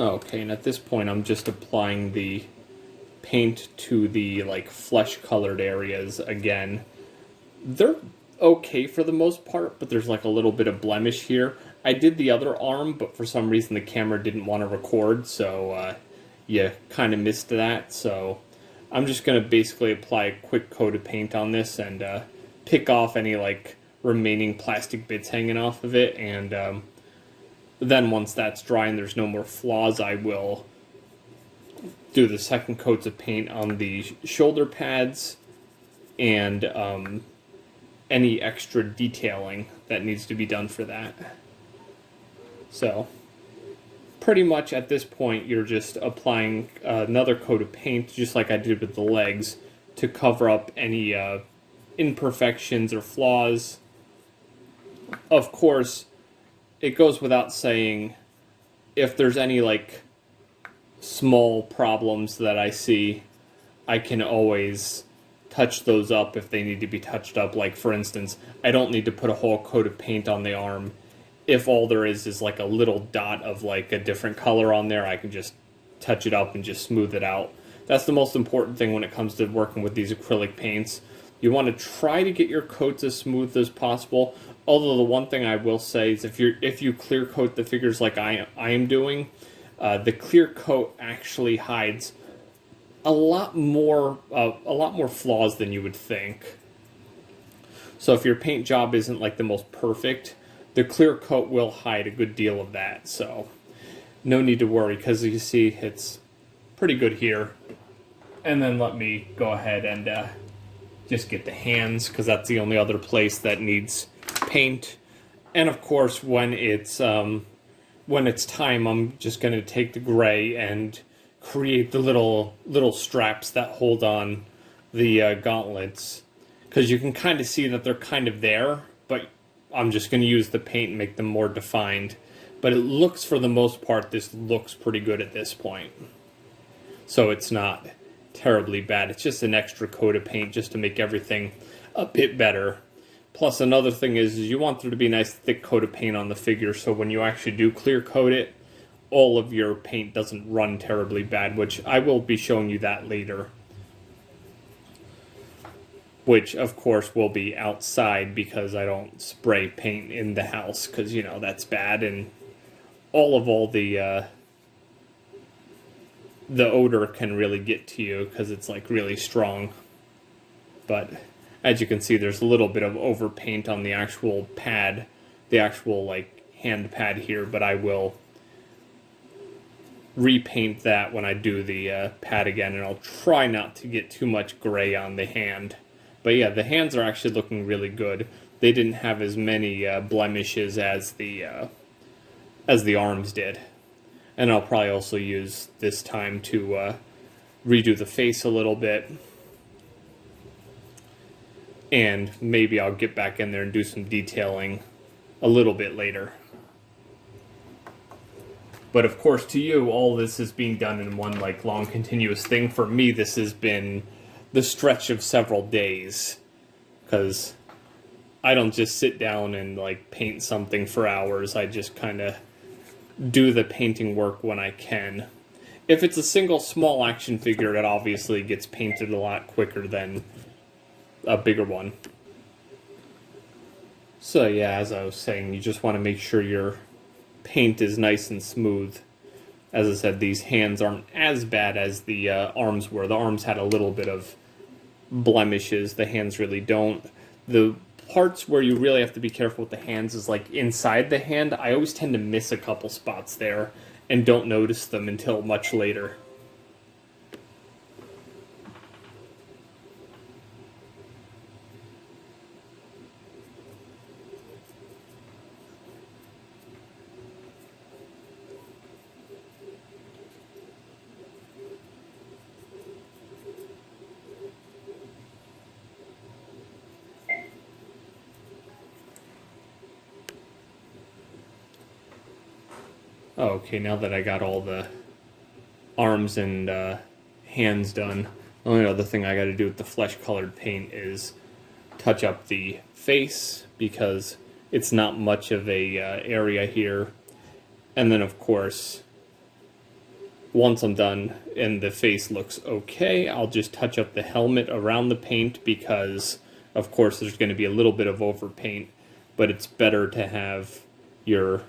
Okay, and at this point I'm just applying the paint to the like flesh colored areas again. They're okay for the most part, but there's like a little bit of blemish here. I did the other arm, but for some reason the camera didn't want to record, so you kind of missed that. So I'm just going to basically apply a quick coat of paint on this and pick off any like remaining plastic bits hanging off of it, and then once that's dry and there's no more flaws, I will do the second coats of paint on the shoulder pads and any extra detailing that needs to be done for that. So pretty much at this point you're just applying another coat of paint, just like I did with the legs, to cover up any imperfections or flaws. Of course, it goes without saying, if there's any like small problems that I see, I can always touch those up if they need to be touched up. Like for instance, I don't need to put a whole coat of paint on the arm. If all there is like a little dot of like a different color on there, I can just touch it up and just smooth it out. That's the most important thing when it comes to working with these acrylic paints. You want to try to get your coats as smooth as possible. Although the one thing I will say is if you clear coat the figures like I am doing, the clear coat actually hides a lot more flaws than you would think. So if your paint job isn't like the most perfect, the clear coat will hide a good deal of that. So no need to worry, because you see it's pretty good here. And then let me go ahead and just get the hands, because that's the only other place that needs paint. And of course, when it's time, I'm just going to take the gray and create the little straps that hold on the gauntlets, because you can kind of see that they're kind of there, but I'm just going to use the paint and make them more defined. But it looks, for the most part, this looks pretty good at this point. So it's not terribly bad. It's just an extra coat of paint just to make everything a bit better. Plus, another thing is you want there to be a nice thick coat of paint on the figure, so when you actually do clear coat it, all of your paint doesn't run terribly bad, which I will be showing you that later. Which, of course, will be outside, because I don't spray paint in the house, because, you know, that's bad, and all the odor can really get to you, because it's, like, really strong. But as you can see, there's a little bit of overpaint on the actual pad, the actual, like, hand pad here, but I will repaint that when I do the pad again, and I'll try not to get too much gray on the hand. But yeah, the hands are actually looking really good. They didn't have as many blemishes as the arms did. And I'll probably also use this time to redo the face a little bit. And maybe I'll get back in there and do some detailing a little bit later. But of course, to you, all this is being done in one like long continuous thing. For me, this has been the stretch of several days, because I don't just sit down and like paint something for hours. I just kind of do the painting work when I can. If it's a single small action figure, it obviously gets painted a lot quicker than a bigger one. So yeah, as I was saying, you just want to make sure your paint is nice and smooth. As I said, these hands aren't as bad as the arms were. The arms had a little bit of blemishes. The hands really don't. The parts where you really have to be careful with the hands is like inside the hand. I always tend to miss a couple spots there and don't notice them until much later. Okay, now that I got all the arms and hands done, the only other thing I got to do with the flesh-colored paint is touch up the face, because it's not much of a area here. And then, of course, once I'm done and the face looks okay, I'll just touch up the helmet around the paint because, of course, there's going to be a little bit of overpaint, but it's better to have your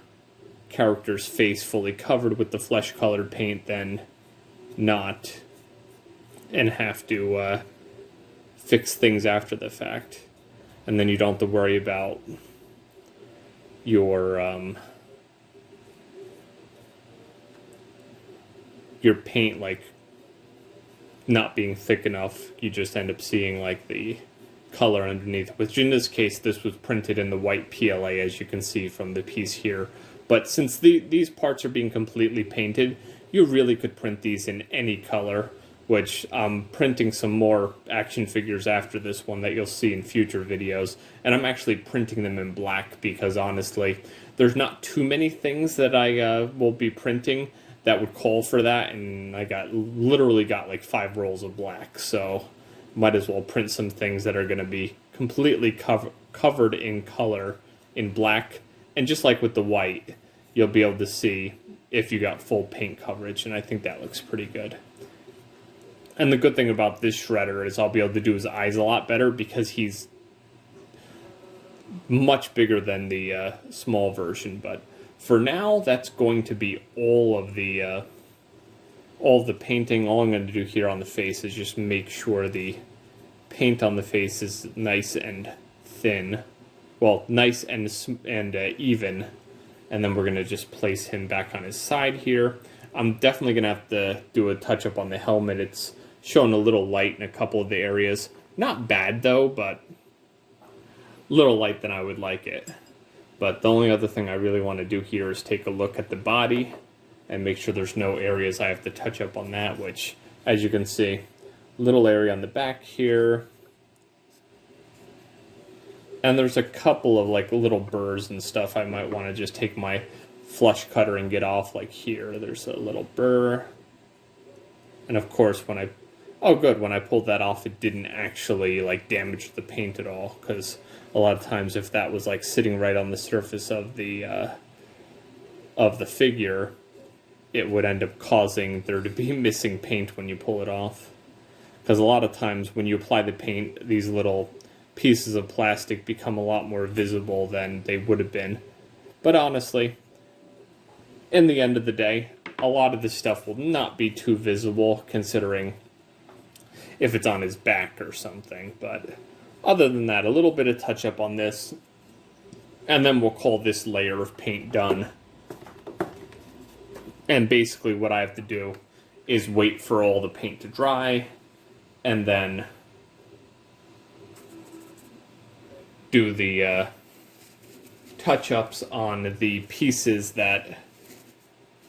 character's face fully covered with the flesh-colored paint than not, and have to fix things after the fact. And then you don't have to worry about your paint like not being thick enough. You just end up seeing like the color underneath, which in this case this was printed in the white PLA, as you can see from the piece here. But since these parts are being completely painted, you really could print these in any color, which I'm printing some more action figures after this one that you'll see in future videos. And I'm actually printing them in black because honestly, there's not too many things that I will be printing that would call for that, and I literally got like 5 rolls of black, so might as well print some things that are going to be completely covered in color in black. And just like with the white, you'll be able to see if you got full paint coverage, and I think that looks pretty good. And the good thing about this shredder is I'll be able to do his eyes a lot better because he's much bigger than the small version. But for now, that's going to be all of the painting. All I'm going to do here on the face is just make sure the paint on the face is nice and thin. Well, nice and even. And then we're going to just place him back on his side here. I'm definitely going to have to do a touch-up on the helmet. It's showing a little light in a couple of the areas. Not bad, though, but a little light than I would like it. But the only other thing I really want to do here is take a look at the body and make sure there's no areas I have to touch up on that, which, as you can see, little area on the back here. And there's a couple of like little burrs and stuff I might want to just take my flush cutter and get off, like here. There's a little burr. And of course, when I pulled that off, it didn't actually like damage the paint at all, because a lot of times if that was like sitting right on the surface of the figure, it would end up causing there to be missing paint when you pull it off. Because a lot of times when you apply the paint, these little pieces of plastic become a lot more visible than they would have been. But honestly, in the end of the day, a lot of this stuff will not be too visible, considering if it's on his back or something. But other than that, a little bit of touch up on this, and then we'll call this layer of paint done. And basically what I have to do is wait for all the paint to dry, and then do the touch-ups on the pieces that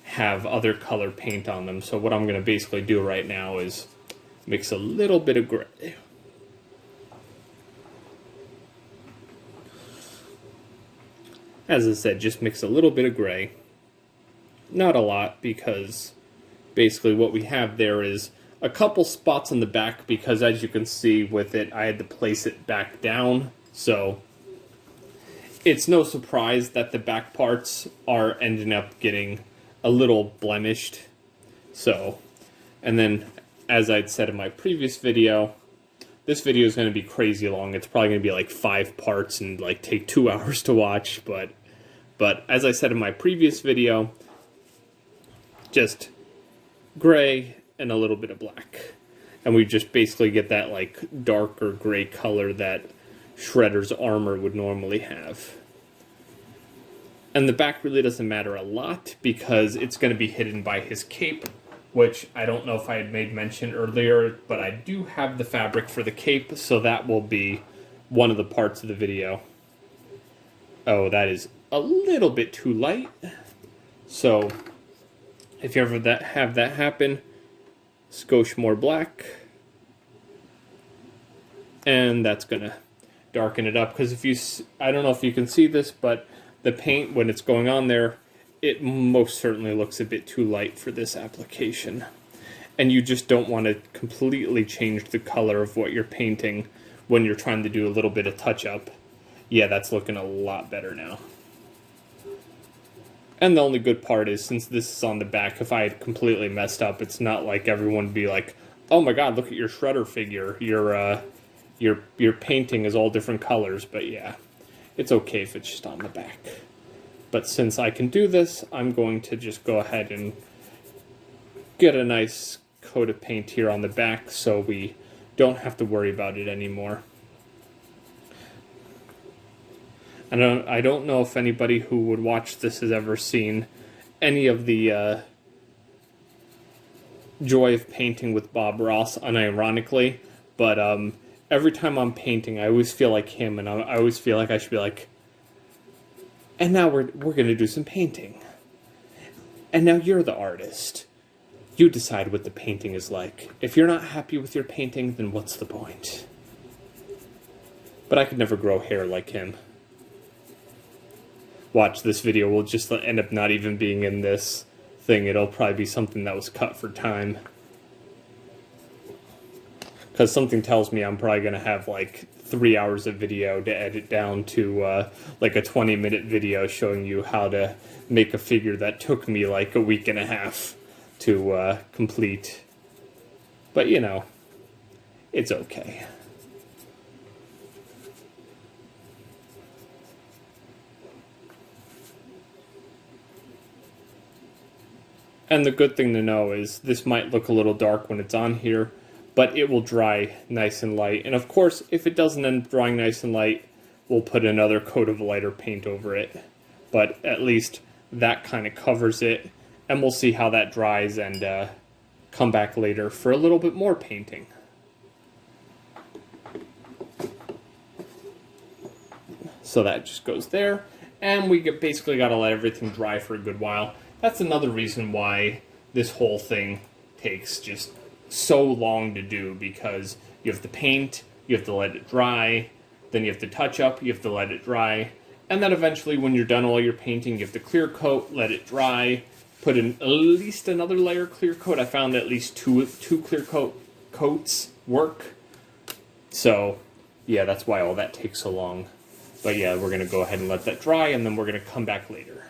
have other color paint on them. So what I'm going to basically do right now is mix a little bit of gray. As I said, just mix a little bit of gray. Not a lot, because basically what we have there is a couple spots on the back, because as you can see with it, I had to place it back down. So it's no surprise that the back parts are ending up getting a little blemished. So, and then as I'd said in my previous video, this video is going to be crazy long. It's probably going to be like 5 parts and like take 2 hours to watch. But as I said in my previous video, just gray and a little bit of black. And we just basically get that like darker gray color that Shredder's armor would normally have. And the back really doesn't matter a lot because it's going to be hidden by his cape, which I don't know if I had made mention earlier, but I do have the fabric for the cape, so that will be one of the parts of the video. Oh, that is a little bit too light. So if you ever have that happen, skosh more black. And that's going to darken it up, because if you, I don't know if you can see this, but the paint, when it's going on there, it most certainly looks a bit too light for this application. And you just don't want to completely change the color of what you're painting when you're trying to do a little bit of touch-up. Yeah, that's looking a lot better now. And the only good part is, since this is on the back, if I had completely messed up, it's not like everyone would be like, oh my god, look at your Shredder figure. Your painting is all different colors. But yeah, it's okay if it's just on the back. But since I can do this, I'm going to just go ahead and get a nice coat of paint here on the back so we don't have to worry about it anymore. I don't know if anybody who would watch this has ever seen any of the Joy of Painting with Bob Ross, unironically, but every time I'm painting, I always feel like him, and I always feel like I should be like, and now we're going to do some painting. And now you're the artist. You decide what the painting is like. If you're not happy with your painting, then what's the point? But I could never grow hair like him. Watch, this video will just end up not even being in this thing. It'll probably be something that was cut for time. Because something tells me I'm probably going to have like 3 hours of video to edit down to like a 20-minute video showing you how to make a figure that took me like a week and a half to complete. But you know, it's okay. And the good thing to know is this might look a little dark when it's on here, but it will dry nice and light. And of course, if it doesn't end up drying nice and light, we'll put another coat of lighter paint over it. But at least that kind of covers it, and we'll see how that dries and come back later for a little bit more painting. So that just goes there, and we basically got to let everything dry for a good while. That's another reason why this whole thing takes just so long to do, because you have to paint, you have to let it dry, then you have to touch up, you have to let it dry, and then eventually when you're done all your painting, you have to clear coat, let it dry, put in at least another layer of clear coat. I found at least two clear coats work. So yeah, that's why all that takes so long. But yeah, we're going to go ahead and let that dry, and then we're going to come back later.